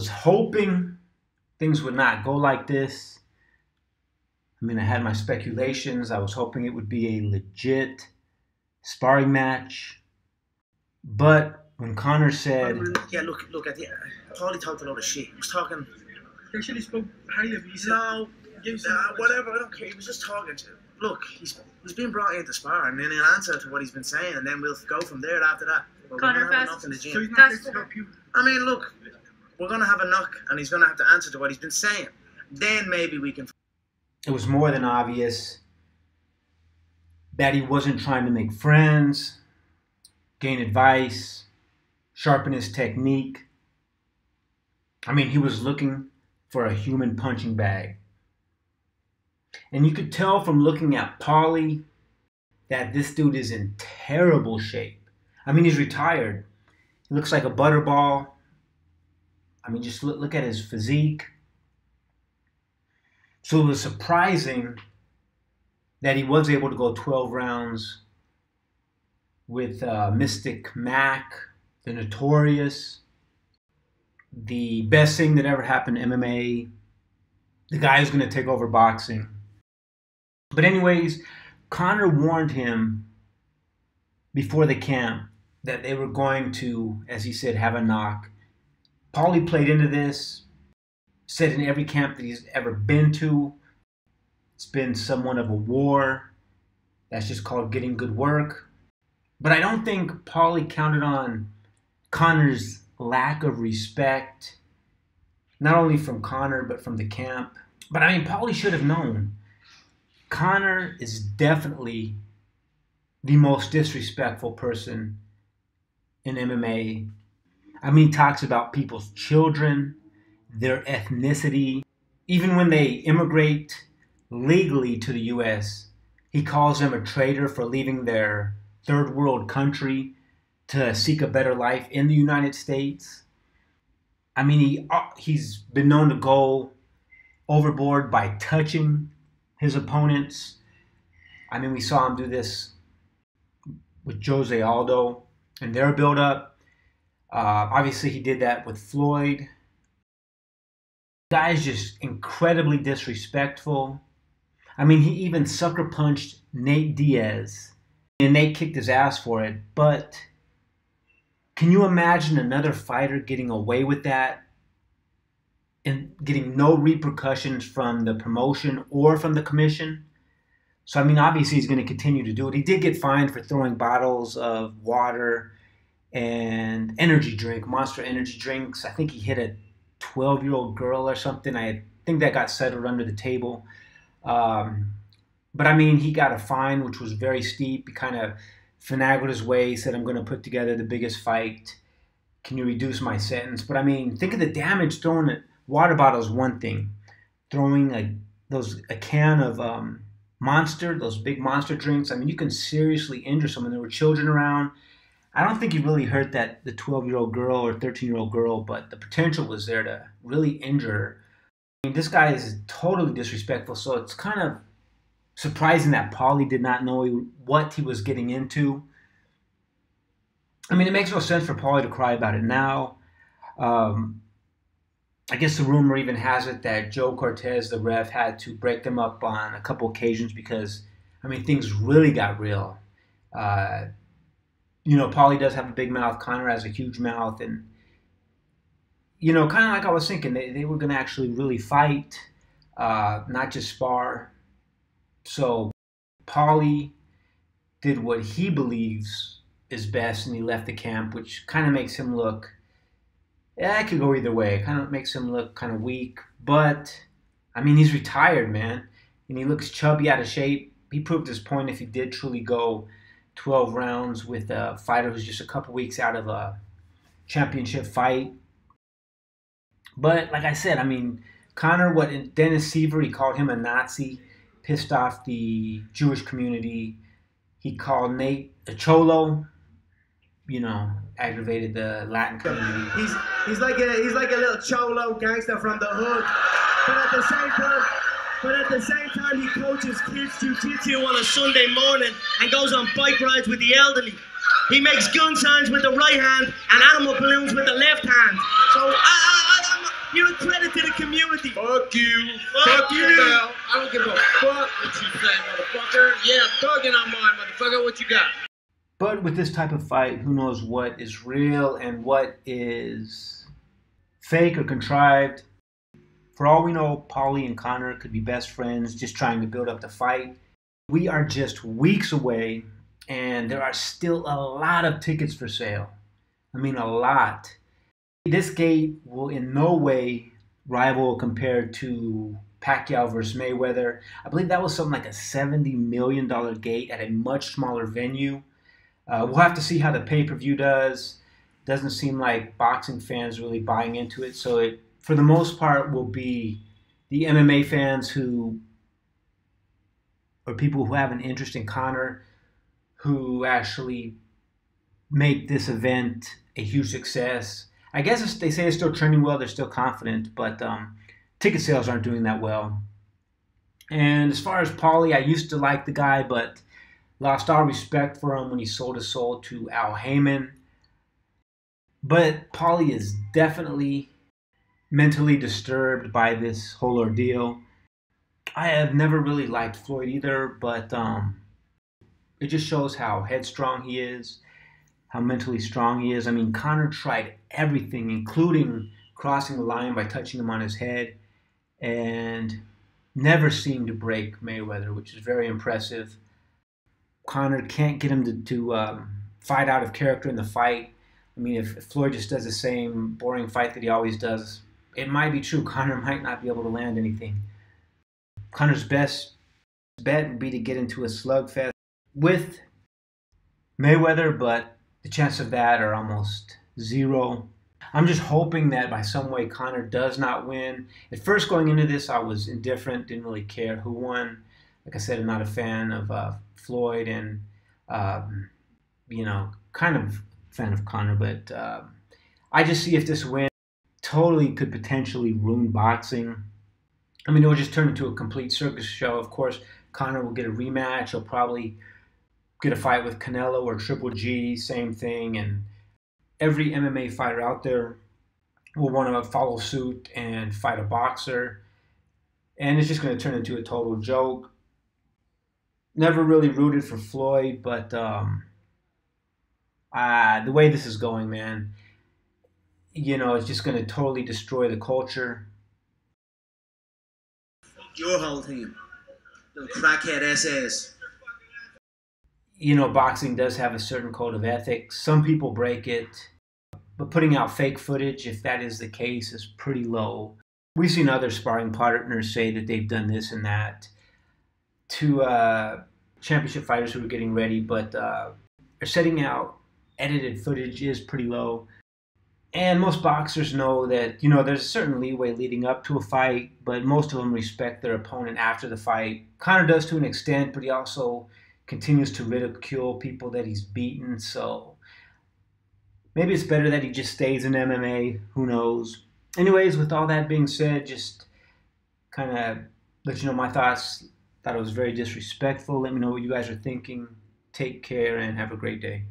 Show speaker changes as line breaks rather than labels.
was hoping things would not go like this. I mean, I had my speculations. I was hoping it would be a legit sparring match. But when Conor said...
Yeah, look, at the Paulie talked a lot of shit. He was talking...
They should have spoke highly of you.
No, whatever, I don't care. He was just talking to... Look, he's been brought in to spar, and then he'll answer to what he's been saying, and then we'll go from there after that. But
Conor,
we're going to have a knock in the gym.
So he's not there to help you.
I mean, look, we're going to have a knock, and he's going to have to answer to what he's been saying. Then maybe we can...
It was more than obvious that he wasn't trying to make friends, gain advice, sharpen his technique. I mean, he was looking for a human punching bag. And you could tell from looking at Paulie that this dude is in terrible shape. I mean, he's retired. He looks like a butterball. I mean, just look at his physique. So it was surprising that he was able to go 12 rounds with Mystic Mac, the Notorious, the best thing that ever happened to MMA, the guy who's going to take over boxing. But anyways, Conor warned him before the camp that they were going to, as he said, have a knock. Paulie played into this, said in every camp that he's ever been to, it's been somewhat of a war. That's just called getting good work. But I don't think Paulie counted on Conor's lack of respect, not only from Conor, but from the camp. But I mean, Paulie should have known. Conor is definitely the most disrespectful person in MMA. I mean, he talks about people's children, their ethnicity. Even when they immigrate legally to the U.S., he calls them a traitor for leaving their third world country to seek a better life in the United States. I mean, he's been known to go overboard by touching his opponents. I mean, we saw him do this with Jose Aldo and their build-up. Obviously, he did that with Floyd. The guy is just incredibly disrespectful. I mean, he even sucker punched Nate Diaz, and Nate kicked his ass for it. But can you imagine another fighter getting away with that and getting no repercussions from the promotion or from the commission? So, I mean, obviously he's going to continue to do it. He did get fined for throwing bottles of water and energy drink, Monster energy drinks. I think he hit a 12-year-old girl or something. I think that got settled under the table. But I mean, he got a fine, which was very steep. He kind of finagled his way. He said, I'm going to put together the biggest fight. Can you reduce my sentence? But I mean, think of the damage. Throwing a water bottle is one thing. Throwing a can of Monster, those big Monster drinks. I mean, you can seriously injure someone. There were children around. I don't think he really hurt the 12-year-old girl or 13-year-old girl, but the potential was there to really injure her. I mean, this guy is totally disrespectful, so it's kind of surprising that Paulie did not know what he was getting into. I mean, it makes no sense for Paulie to cry about it now. I guess the rumor even has it that Joe Cortez, the ref, had to break them up on a couple occasions because, I mean, things really got real. You know, Paulie does have a big mouth. Conor has a huge mouth. And, you know, kind of like I was thinking, they were going to actually really fight, not just spar. So Paulie did what he believes is best, and he left the camp, which kind of makes him look, yeah, it could go either way. It kind of makes him look kind of weak. But, I mean, he's retired, man. And he looks chubby, out of shape. He proved his point if he did truly go 12 rounds with a fighter who's just a couple weeks out of a championship fight. But, like I said, I mean, Conor, Dennis Seaver, he called him a Nazi, pissed off the Jewish community. He called Nate a cholo, you know, aggravated the Latin community.
He's like a little cholo gangster from the hood, but at the same time he coaches kids jiu-jitsu on a Sunday morning and goes on bike rides with the elderly. He makes gun signs with the right hand and animal balloons with the left hand. So You're a credit to the community.
Fuck you.
Fuck you.
Now. I don't give a fuck what you say, motherfucker. Yeah, thugging on mine, motherfucker. What you got?
But with this type of fight, who knows what is real and what is fake or contrived. For all we know, Paulie and Conor could be best friends just trying to build up the fight. We are just weeks away, and there are still a lot of tickets for sale. I mean, a lot. This gate will in no way rival compared to Pacquiao versus Mayweather. I believe that was something like a $70 million gate at a much smaller venue. We'll have to see how the pay-per-view does. Doesn't seem like boxing fans really buying into it. So it, for the most part, will be the MMA fans who, or people who have an interest in Conor, who actually make this event a huge success. I guess they say it's still trending well. They're still confident, but ticket sales aren't doing that well. And as far as Paulie, I used to like the guy, but lost all respect for him when he sold his soul to Al Heyman. But Paulie is definitely mentally disturbed by this whole ordeal. I have never really liked Floyd either, but it just shows how headstrong he is, how mentally strong he is. I mean, Conor tried everything, including crossing the line by touching him on his head, and never seemed to break Mayweather, which is very impressive. Conor can't get him to fight out of character in the fight. I mean, if Floyd just does the same boring fight that he always does, it might be true. Conor might not be able to land anything. Conor's best bet would be to get into a slugfest with Mayweather, but the chances of that are almost zero. I'm just hoping that by some way Conor does not win. At first, going into this, I was indifferent, didn't really care who won. Like I said, I'm not a fan of Floyd, and kind of fan of Conor, but I just see if this win totally could potentially ruin boxing. I mean, it will just turn into a complete circus show. Of course, Conor will get a rematch. He'll probably get a fight with Canelo or Triple G, same thing. And every MMA fighter out there will want to follow suit and fight a boxer. And it's just going to turn into a total joke. Never really rooted for Floyd, but the way this is going, man, it's just going to totally destroy the culture.
Your whole team. Them crackhead SS.
Boxing does have a certain code of ethics. Some people break it, but putting out fake footage, if that is the case, is pretty low. We've seen other sparring partners say that they've done this and that to championship fighters who are getting ready, but setting out edited footage is pretty low. And most boxers know that, there's a certain leeway leading up to a fight, but most of them respect their opponent after the fight. Conor does to an extent, but he also continues to ridicule people that he's beaten, so maybe it's better that he just stays in MMA, who knows. Anyways, with all that being said, just kind of let you know my thoughts. Thought it was very disrespectful. Let me know what you guys are thinking. Take care and have a great day.